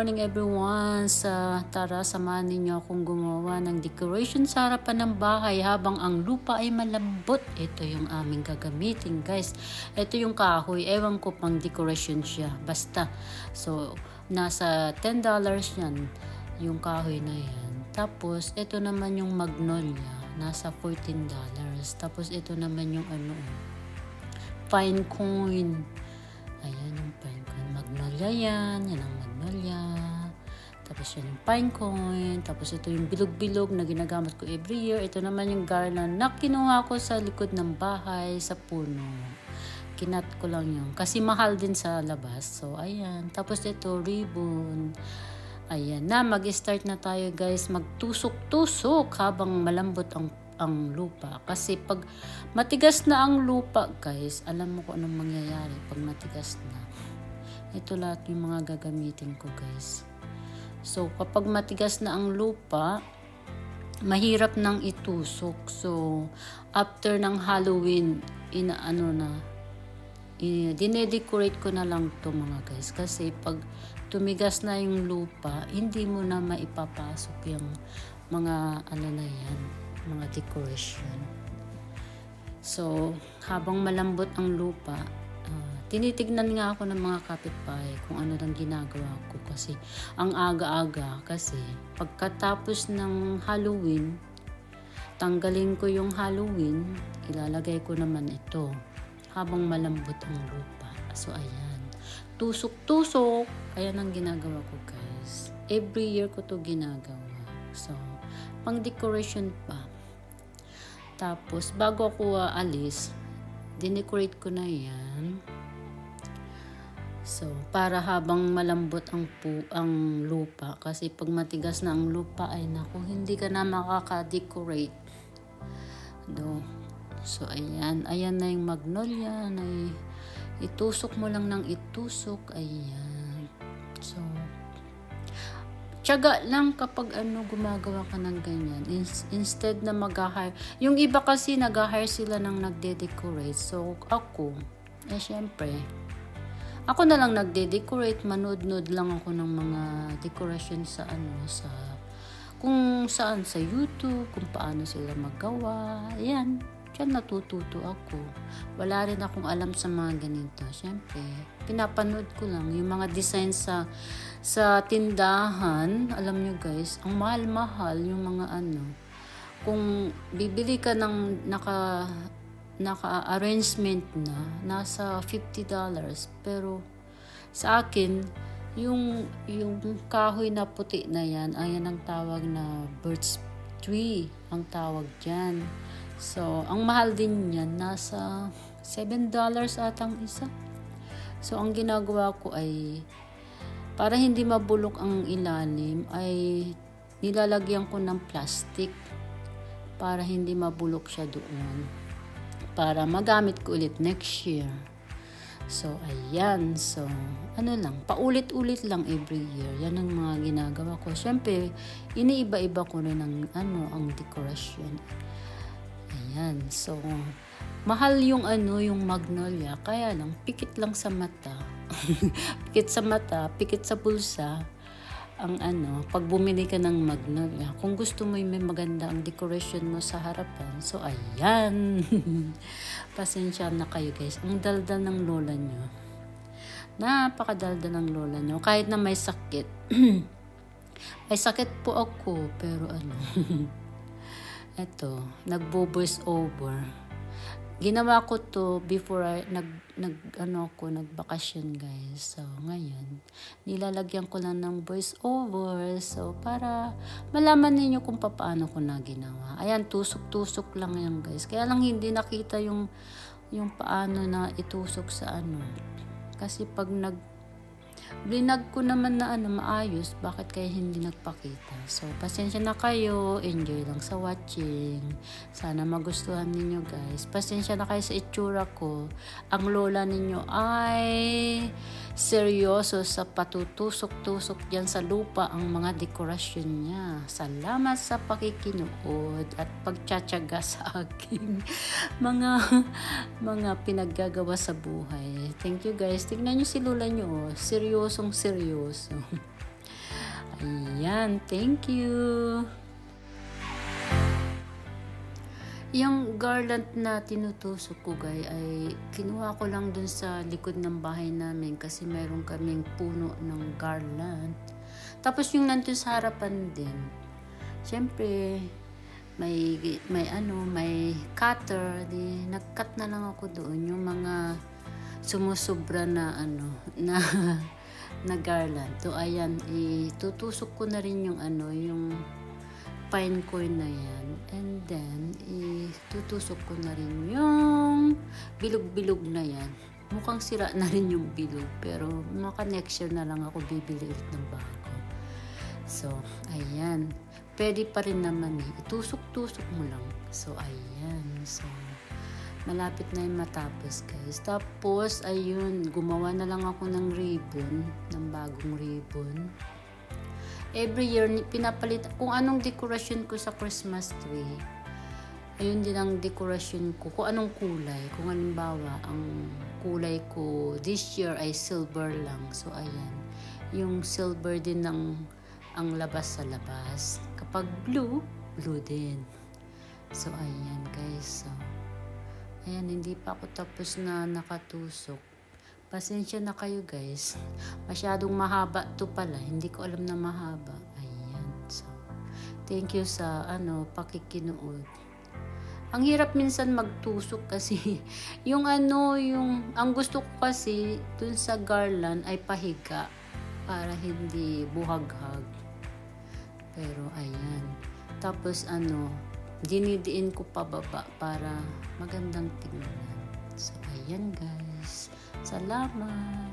morning everyone. Tara, samahan ninyo akong gumawa ng decoration sa harapan ng bahay habang ang lupa ay malambot. Ito yung aming gagamitin, guys. Ito yung kahoy. Ewan ko pang decoration siya. Basta. So, nasa $10 yan. Yung kahoy na yan. Tapos, ito naman yung magnolia. Nasa $14. Tapos, ito naman yung pine cone. Ayan yung pine cone. Magnolia yan. Yan ang magnolia. Tapos yan yung pine cone. Tapos ito yung bilog-bilog na ginagamit ko every year. Ito naman yung garland na kinuha ko sa likod ng bahay sa puno. Kinat ko lang yun. Kasi mahal din sa labas. So, ayan. Tapos ito, ribbon. Ayan na. Mag-start na tayo, guys. Magtusok-tusok habang malambot ang lupa. Kasi pag matigas na ang lupa, guys, alam mo kung anong mangyayari pag matigas na. Ito lahat yung mga gagamitin ko, guys. So, kapag matigas na ang lupa, mahirap nang itusok. So, after ng Halloween, dinedecorate ko na lang to, mga guys. Kasi pag tumigas na yung lupa, hindi mo na maipapasok yung mga mga decoration. So, habang malambot ang lupa, tinitignan nga ako ng mga kapitbahay kung ano lang ginagawa ko. Kasi, ang aga-aga, kasi pagkatapos ng Halloween, tanggalin ko yung Halloween, ilalagay ko naman ito habang malambot ang lupa. So, ayan. Tusok-tusok. Ayan ang ginagawa ko, guys. Every year ko to ginagawa. So, pang decoration pa. Tapos, bago ako alis, dinecorate ko na yan. So, para habang malambot ang lupa. Kasi pag matigas na ang lupa, ay naku, hindi ka na makaka-decorate. So, ayan. Ayan na yung magnolia. Itusok mo lang ng itusok. Ayan. So, tiyaga lang kapag gumagawa ka ng ganyan. Instead na mag-hire. Yung iba kasi nag-hire sila ng nagde-decorate. So, ako, syempre, ako na lang nagde-decorate. Manood-nood lang ako ng mga decoration kung saan sa YouTube, kung paano sila magawa. Ayan. Diyan natututo ako. Wala rin akong alam sa mga ganito. Siyempre, pinapanood ko lang yung mga design sa tindahan. Alam nyo, guys, ang mahal-mahal yung mga Kung bibili ka ng naka-arrangement na, nasa $50. Pero sa akin, yung kahoy na puti na yan, ayan ang tawag na birch tree ang tawag dyan. So, ang mahal din yan, nasa $7 atang isa. So, ang ginagawa ko ay, para hindi mabulok ang ilalim, ay nilalagyan ko ng plastic para hindi mabulok siya doon. Para magamit ko ulit next year. So, ayan. So, paulit-ulit lang every year. Yan ang mga ginagawa ko. Siyempre, iniiba-iba ko rin ang decoration. Ayan. So, mahal yung magnolia. Kaya lang, pikit lang sa mata. Pikit sa mata, pikit sa bulsa. Pag bumili ka ng magnolia. Kung gusto mo may maganda ang decoration mo sa harapan. So, ayan. Pasensya na kayo, guys. Ang daldal ng lola nyo. Napakadaldal ng lola nyo. Kahit na may sakit. May sakit po ako. Pero eto, nagbo-voice over. Ginawa ko to before nagbakasyon, guys. So, ngayon, nilalagyan ko lang ng voice over. So, para malaman niyo kung paano ko na ginawa. Ayan, tusok-tusok lang yan, guys. Kaya lang hindi nakita yung paano na itusok sa Kasi pag blinag ko naman na maayos, bakit kaya hindi nagpakita? So, pasensya na kayo. Enjoy lang sa watching. Sana magustuhan ninyo, guys. Pasensya na kayo sa itsura ko. Ang lola ninyo ay seryoso sa patutusok-tusok dyan sa lupa ang mga dekorasyon niya. Salamat sa pakikinood at pagtsatsaga sa aking mga pinaggagawa sa buhay. Thank you, guys. Tignan nyo si lola nyo. Seryosong seryoso. Ayan, thank you. Yung garland na tinutusok ko guys ay kinuha ko lang dun sa likod ng bahay namin kasi meron kaming puno ng garland. Tapos yung nandun sa harapan din, syempre may cutter, di nag-cut na lang ako doon yung mga sumusobra na na garland. So ayan, itutusok ko na rin yung yung pine cone na yan, and then itutusok ko na rin yung bilog-bilog na yan. Mukhang sira na rin yung bilog, pero maka-next year na lang ako bibili ulit ng bago. So ayan, pwede pa rin naman itusok-tusok mo lang. So ayan, so malapit na yung matapos guys. Tapos ayun, gumawa na lang ako ng ribbon, ng bagong ribbon. Every year, pinapalit kung anong dekorasyon ko sa Christmas tree. Ayun din ang dekorasyon ko. Kung anong kulay. Kung halimbawa, ang kulay ko this year ay silver lang. So, ayan. Yung silver din ang labas sa labas. Kapag blue, blue din. So, ayan guys. So, ayan, hindi pa ako tapos na nakatusok. Pasensya na kayo guys. Masyadong mahaba to pala. Hindi ko alam na mahaba. Ayan. So, thank you sa pakikinood. Ang hirap minsan magtusok kasi yung ang gusto ko kasi dun sa garland ay pahiga para hindi buhaghag. Pero ayan. Tapos dinidiin ko pababa para magandang tingnan. So, ayan guys. Salamat!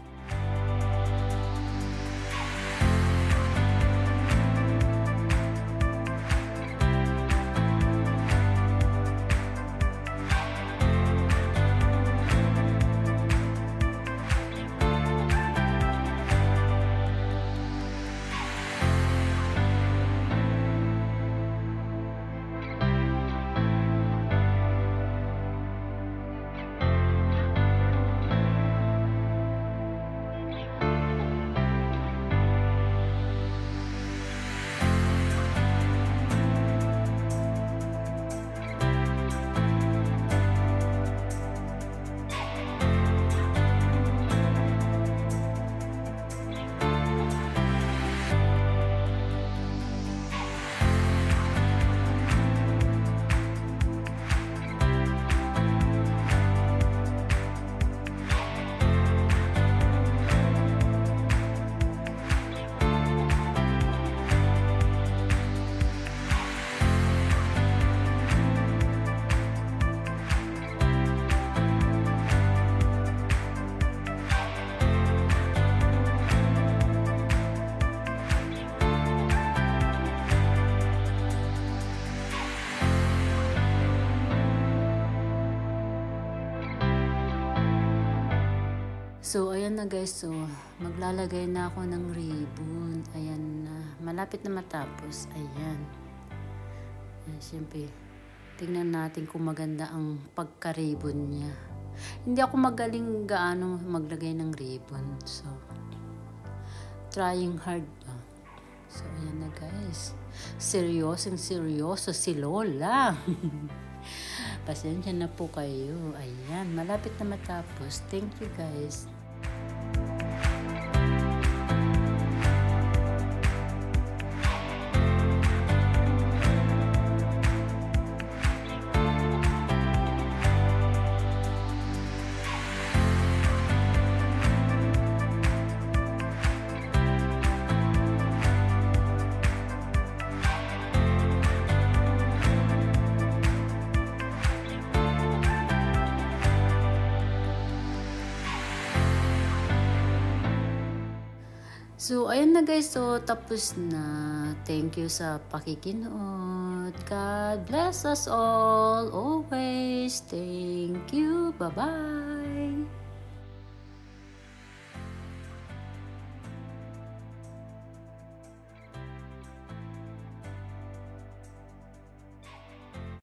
So, ayan na guys. So, maglalagay na ako ng ribbon. Ayan na. Malapit na matapos. Ayan. Siyempre, tingnan natin kung maganda ang pagka-ribbon niya. Hindi ako magaling gaano maglagay ng ribbon. So, trying hard pa. So, ayan na guys. Seryoso si Lola. Pasensya na po kayo. Ayan, malapit na matapos. Thank you guys. So, ayan na guys. So, tapos na. Thank you sa pakikinood. God bless us all always. Thank you. Bye-bye.